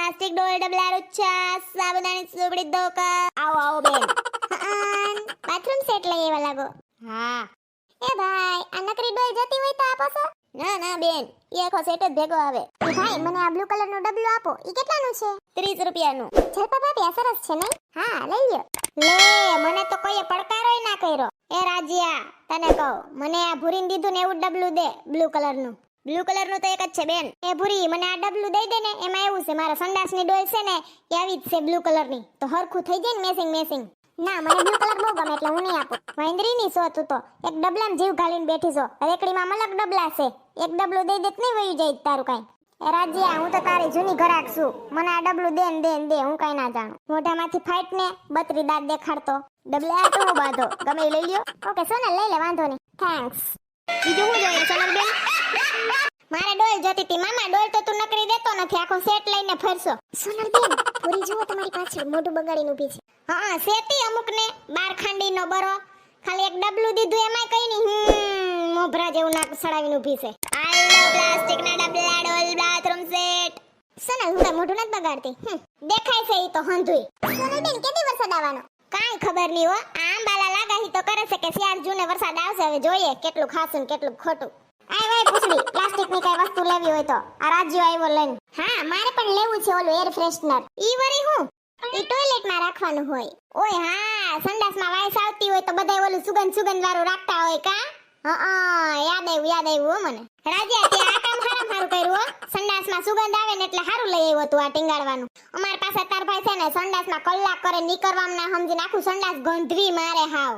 Plastic ડોલ ડબલા રૂચા સાબુદાણી સુબડી દોકા આવો આવો બેન બાથરૂમ સેટ લઈ આવ્યા લાગો હા એ ભાઈ આ નકરી ડોલ જતી હોય તો આપો છો ના ના બેન એ આખો સેટ જ ભેગો આવે એ ભાઈ મને આ બ્લુ કલર નું ડબલું આપો ઈ કેટલાનું છે 30 રૂપિયાનું જલપા ભાભી આ સરસ છે નહીં હા લઈ લ્યો લે મને તો કોઈએ પડકારોય ના કર્યો એ રાજ્યા તને કહું મને આ ભૂરીને દીધું ને એવું ડબલું દે બ્લુ કલરનું તો એક જ છે બેન એ ભૂરી મને આ ડબલું દઈ દે ને એમાં એવું છે મારા સંડાસની ડોલ છે ને એ આવી જ છે બ્લુ કલરની તો હરખું થઈ જાય ને મેસિંગ ના મને બ્લુ કલર બહુ ગમે એટલે હું નહીં આપું વાંદરી ની છો તું તો એક ડબલામાં જીવ ઘાલીને બેઠી છો રેકડીમાં મલક ડબલા છે એક ડબલું દઈ દે તો નહીં વયું જાય તારું કાઈ એ રાજ્યા હું તો તારી જૂની ઘરાક છું મને આ ડબલું દે હું કાઈ ના જાણું મોઢામાંથી ફાઈટ ને બત્રી દાંત દેખાડતો ડબલા તો હું બાંધો ગમે એ લઈ લ્યો ઓકે સોનલ લઈ લે વાંધો નહીં થેન્ક્સ બીજું હું જોઈએ સોનલ બેન મારે ડોલ જોતી હતી મામા ડોલ તો તું નકરી દેતો નથી આખો સેટ લઈને ફરશો સોનલ બેન પૂરી જુઓ તમારી પાછળ મોઢું બગાડીને ઊભી છે હા સેટી અમુક ને બાર ખાંડીનો બરો ખાલી એક ડબલું દીધું એમાં કઈ નહીં મોભરા જેવું નાક સડાવીને ઊભી છે આલો પ્લાસ્ટિક ના ડબલા ડોલ બાથરૂમ સેટ સોનલ હું મોઢું નથી બગાડતી દેખાય છે ઈ તો હંધુઈ સોનલ બેન કેદી વરસાદ આવવાનો કાઈ ખબર નહીં હો આંબાલા લાગાહી તો કરે છે કે 4 જૂને વરસાદ આવશે હવે જોઈએ કેટલું ખાસું ને કેટલું ખોટું આય ભાઈ પૂછડી પ્લાસ્ટિક ની કઈ વસ્તુ લેવી હોય તો આ રાજ્યો આવ્યો લઈને હા મારે પણ લેવું છે ઓલું એર ફ્રેશનર ઈ વરી હું ઈ ટોયલેટ માં રાખવાનું હોય ઓય હા સંડાસ માં વાઈસ આવતી હોય તો બધાય ઓલું સુગંધ વાળું રાખતા હોય કા યાદ આવ્યું હો મને રાજ્યા તે આ કામ હારું કર્યું હો સંડાસ માં સુગંધ આવે ને એટલે હારું લઈ આવ્યો તું આ ટીંગાડવાનું અમાર પાસે તાર ભાઈ છે ને સંડાસ માં કલાક કરે નીકળવામાં ના સમજી નાખું સંડાસ ગંધવી મારે હાવ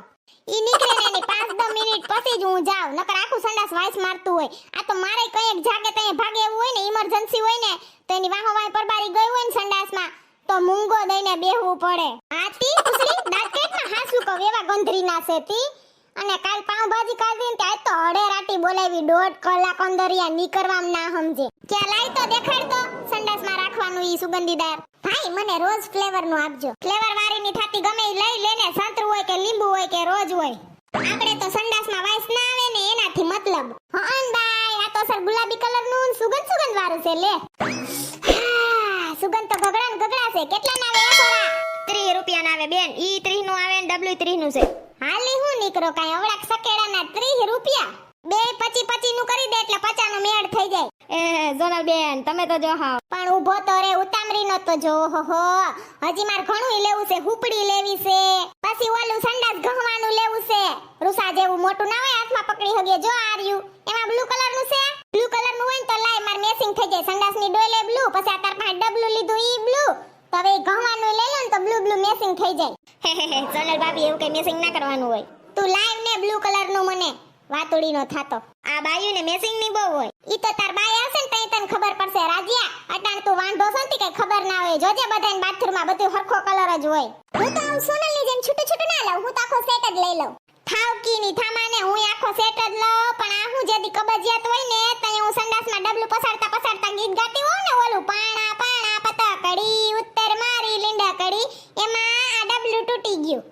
ઈ નીકળે ને એની 5-10 મિનિટ પછી જ હું જાઉં નકર આખું સંડાસ વાઈસ મારતું હોય આ તો મારે કઈ એક જાગે તઈ ભાગે એવું હોય ને ઇમરજન્સી હોય ને તો એની વાહો પરબારી ગઈ હોય ને સંડાસમાં તો મૂંગો દઈને બેહવું પડે આતી પૂછડી દાંત કેટમાં હાસુ કહું એવા ગંધરી ના છે તી અને કાલ પાવભાજી ખાધી ને ત્યાં તો હડે રાટી બોલાવી 1.5 કલાક અંદરિયા નીકળવામાં ના સમજે ક્યાં લાઈ તો દેખાડ તો સંડાસમાં રાખવાનું ઈ સુગંધીદાર ભાઈ મને રોજ ફ્લેવર નું આપજો ફ્લેવર વાળીની થાતી ગમે ઈ લઈ લેને સંતરું હોય કે લીંબુ હોય કે રોજ હોય આપણે તો સંડાસમાં વાઈસ ના આવે ને એનાથી મતલબ હન ભાઈ આ તો સર ગુલાબી કલર નું સુગંધ વાળું છે લે સુગંધ તો ગગડા છે કેટલા ના આવે થોડા 30 રૂપિયા ના આવે બેન ઈ 30 નું આવે ને ડબલ્યુ 30 નું છે હાલી હું નીકળો કાઈ અવળાક સકેડા ના 30 રૂપિયા બે 25 નું કરી દે એટલે 50 નો મેળ થઈ જાય એ સોનલ બેન તમે તો જો હાવ પણ ઊભો તો રે ઉતામરી નો તો જો હો હજી માર ઘણું લેવું છે હુપડી લેવી છે પછી ઓલું સંડાસ ગહવાનું લેવું છે રૂસા જેવું મોટું ના હોય હાથમાં પકડી હગે જો આર્યું એમાં બ્લુ કલર નું છે બ્લુ કલર નું હોય ને તો લાય માર મેચિંગ થઈ જાય સંડાસ ની ડોલે બ્લુ પછી આ તાર પાસે ડબલું લીધું ઈ બ્લુ તો હવે ગહવાનું લઈ લો ને તો બ્લુ મેચિંગ થઈ જાય સોનલ ભાભી એવું કઈ મેચિંગ ના કરવાનું હોય તું લાઈવ ને બ્લુ કલર નું મને વાતોડી નો થાતો આ બાયુ ને મેચિંગ ની બહુ હોય ઈ તો તાર બાય આવશે ને તઈ તને ખબર પડશે રાજ્યા અટાણ તું વાંઢો સંતી કઈ ખબર ના હોય જોજે બધાને બાથરૂમ માં બધું હરખો કલર જ હોય હું તો આમ સોનલ ની જેમ છૂટું ના લઉં હું તો આખો સેટ જ લઈ લઉં થાવકી ની થામાને હું આખો સેટ જ લઉં પણ આ હું જેદી કબજિયાત હોય ને તઈ હું સંડાસ માં ડબલું પસાડતા ગીત ગાતી હોઉં ને ઓલું પાણા પતા કડી ઉત્તર મારી લીંડા કડી એમાં આ ડબલું તૂટી ગયું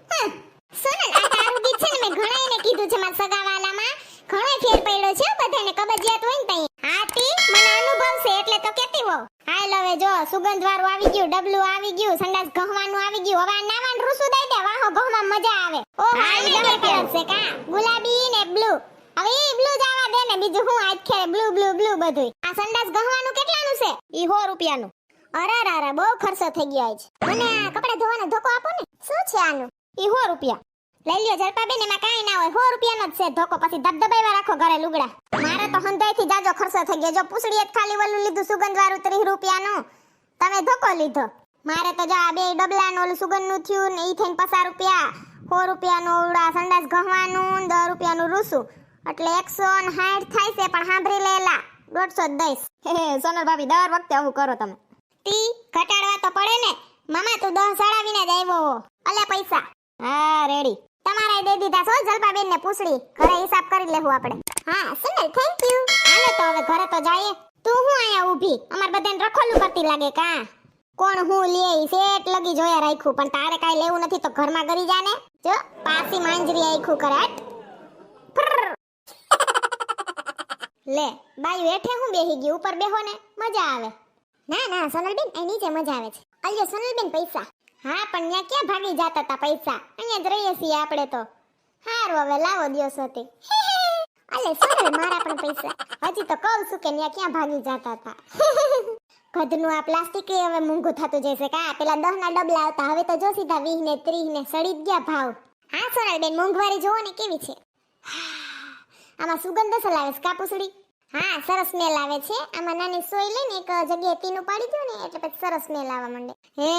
સોનલ આ તારું ગીત છે ને મેં ઘણાઈને કીધું છે મારા સગાવાલામાં ઘણો ફેર પડ્યો છે બધાને કબજિયાત હોય ને તઈ હાતી મને અનુભવ છે એટલે તો કેતી હો હાલ હવે જો સુગંધ વાળું આવી ગયું ડબલું આવી ગયું સંડાસ ગહવાનું આવી ગયું હવે નાવાન રૂસુ દઈ દે વાહો ગહમાં મજા આવે ઓ હાલ ડબલ કલર છે કા ગુલાબી ને બ્લુ હવે ઈ બ્લુ જ આવા દે ને બીજું હું આજ ખેરે બ્લુ બધું આ સંડાસ ગહવાનું કેટલાનું છે ઈ 100 રૂપિયાનું અરે બહુ ખર્ચો થઈ ગયો આજ મને આ કપડા ધોવાનો ધોકો આપો ને શું છે આનું ઈ 100 રૂપિયા લઈ લ્યો જલપા બેન એમાં કાઈ ના હોય 100 રૂપિયાનો જ છે ધોકો પછી દબદબાઈવા રાખો ઘરે લુગડા મારે તો હંધાઈથી જાજો ખર્ચો થઈ ગયો જો પૂછડીએ ખાલી વલ્લું લીધું સુગંધ વાળું 30 રૂપિયાનું તમે ધોકો લીધો મારે તો જો આ બે ડબલાનું ઓલું સુગંધનું થયું ને ઈ થઈને 50 રૂપિયા 100 રૂપિયાનું ઓળા સંડાસ ગહવાનું 10 રૂપિયાનું રૂસું એટલે 160 થાય છે પણ સાંભળી લેલા 150 દઈશ સોનલ ભાભી દર વખતે આવું કરો તમે તી ઘટાડવા તો પડે ને મામા તું 10 સડાવીને જ આવ્યો અલે પૈસા હા રેડી તમારે દે દીધા છો જલપાબેન ને પૂછડી ઘરે હિસાબ કરી લેવું આપણે હા સોનલ થેન્ક યુ હાલે તો હવે ઘરે તો જાઈએ તું હું આયા ઊભી અમાર બધાને રખોલું કરતી લાગે કા કોણ હું લે સેટ લગી જોયા રાખ્યું પણ તારે કાઈ લેવું નથી તો ઘરમાં ગરી જાને જો પાસી માંજરી આખું કરાટ લે બાયું હેઠે હું બેહી ગઈ ઉપર બેહો ને મજા આવે ના ના સોનલબેન અહીં નીચે મજા આવે છે. અલ્યો સોનલબેન પૈસા. હા પણ ત્યાં ક્યાં ભાગી જાતા તા પૈસા? અહીંયા જ રહીએ છીએ આપણે તો. હારું હવે લાવો દિવસ હતી. અલે સોનલ મારા પણ પૈસા. હજી તો કહું છું કે ત્યાં ક્યાં ભાગી જાતા તા. કદનું આ પ્લાસ્ટિક હવે મોંઘું થતું જશે કા. પેલા 10 ના ડબલા હતા હવે તો જો સીધા 20 ને 30 ને સડી જ ગયા ભાવ. હા સોનલબેન મોંઘવારી જોવો ને કેવી છે. આમાં સુગંધ અસલ આવે છે કાપુસડી. હા સરસ સ્મેલ આવે છે. આમાં નાની સોય લઈને એક જગ્યાએ પીનું પાડી દો ને એટલે પછી સરસ સ્મેલ આવવા માંડે. હે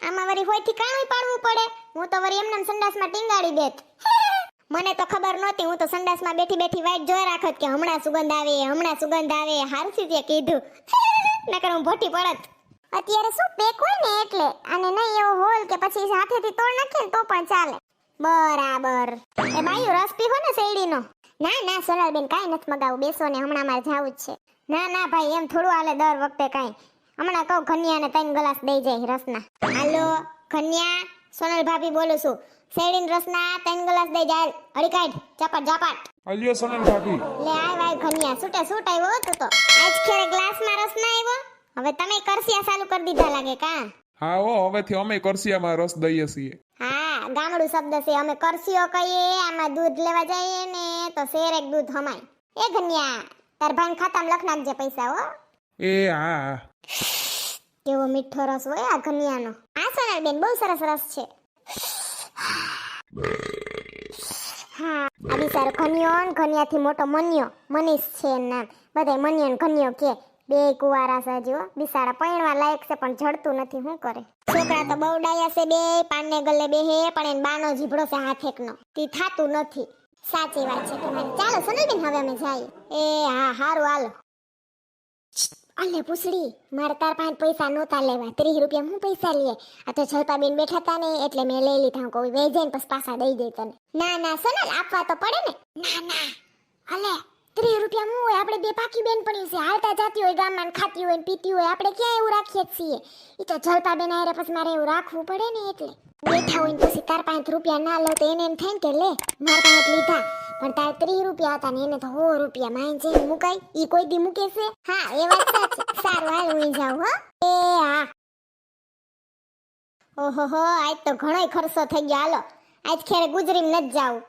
આમાં વળી હોયથી કાણું પાડવું પડે. હું તો વળી એમનેમ સંડાસમાં ટીંગાડી દેત. મને તો ખબર નહોતી. હું તો સંડાસમાં બેઠી બેઠી વાઈટ જોઈ રાખત કે હમણાં સુગંધ આવે હમણાં સુગંધ આવે. હારું છે તે કીધું. નકર હું ભોટી પડત. અત્યારે શું પેક હોય ને એટલે. અને નહીં એવો હોલ કે પછી હાથેથી તોડ નાખે ને તો પણ ચાલે. બરાબર. એ બાયું રસ પીવો ને શેરડીનો. ના ના સોનલબેન કાઈ નથી મગાવું. બેસો ને હમણાં મારે જાવું જ છે. ના ના ભાઈ એમ થોડું હાલે દર વખતે કાઈ. હમણાં કહું ઘનિયાને 3 ગ્લાસ દઈ જાય રસના. હાલો ઘનિયા સોનલ ભાભી બોલું છું. શેરડીન રસના 3 ગ્લાસ દઈ જાય. હળી કાઢ ચપાટ ચપાટ. અલ્યો સોનલ ભાભી. લે આય વાય ઘનિયા છૂટે છૂટ આવ્યો તું તો. આજ ખેરે ગ્લાસમાં રસ ના આવ્યો. હવે તમે કરસિયા ચાલુ કરી દીધા લાગે કા. હા હો હવેથી અમે કરસિયામાં રસ દઈએ છીએ. હા ગામડું શબ્દ છે. અમે કરસીઓ કહીએ. આમાં દૂધ લેવા જઈએ ને તો શેરેક દૂધ હમાય. એ ઘનિયા તાર ભાઈ ખાતામાં લખ નાખજે પૈસા હો. એ હા. કેવો મીઠો રસ હોય આ ઘનિયાનો. હા સોનલબેન બહુ સરસ રસ છે. હા આ બિચારો ઘનિયો ને ઘનિયાથી મોટો મન્યો. મનીષ છે એનું નામ. બધાય મન્યો ને ઘનિયો કે. બે કુવારા છે જો. બિચારા પૈણવા લાયક છે પણ જડતું નથી. શું કરે? છોકરા તો બહુ ડાયા છે બે. પાનને ગલે બેહે પણ એને બાનો જીભડો છે હાથ એકનો. તી થાતું નથી. સાચી વાત છે તમારી. ચાલો સોનલબેન હવે અમે જઈએ. એ હા હારું હાલો. અલે પૂછડી મારે તાર પાસે પૈસા નહોતા લેવા. 30 રૂપિયા હું પૈસા લઈએ. આ તો જલપાબેન બેઠા હતા ને એટલે મેં લઈ લીધા. કોઈ વેઈ જાય ને પછી પાછા દઈ દે તને. ના ના સોનલ આપવા તો પડે ને. ના ના અલે 30 રૂપિયા હું હોય. આપણે બે પાકી બેન પણ છે. હાલતા જાતી હોય ગામમાં ખાતી હોય ને પીતી હોય. આપણે ક્યાં એવું રાખીએ જ છીએ. એ તો જલપાબેન આરે પછી મારે એવું રાખવું પડે ને એટલે. બેઠા હોય ને પછી તાર પાસે રૂપિયા ના લો તો એને એમ થાય કે લે મારા પાસે લીધા પણ તાર 30 રૂપિયા હતા ને એને તો 100 રૂપિયા માઈન જઈને મુકાય. ઈ કોઈ દી મૂકે છે? હા એ વાત સાચી. સારું હાલ હું જાઉં હો. એ હા. ઓહો આજ તો ઘણોય ખર્ચો થઈ ગયો. હાલો આજ ખેરે ગુજરીમ નથી જાવું.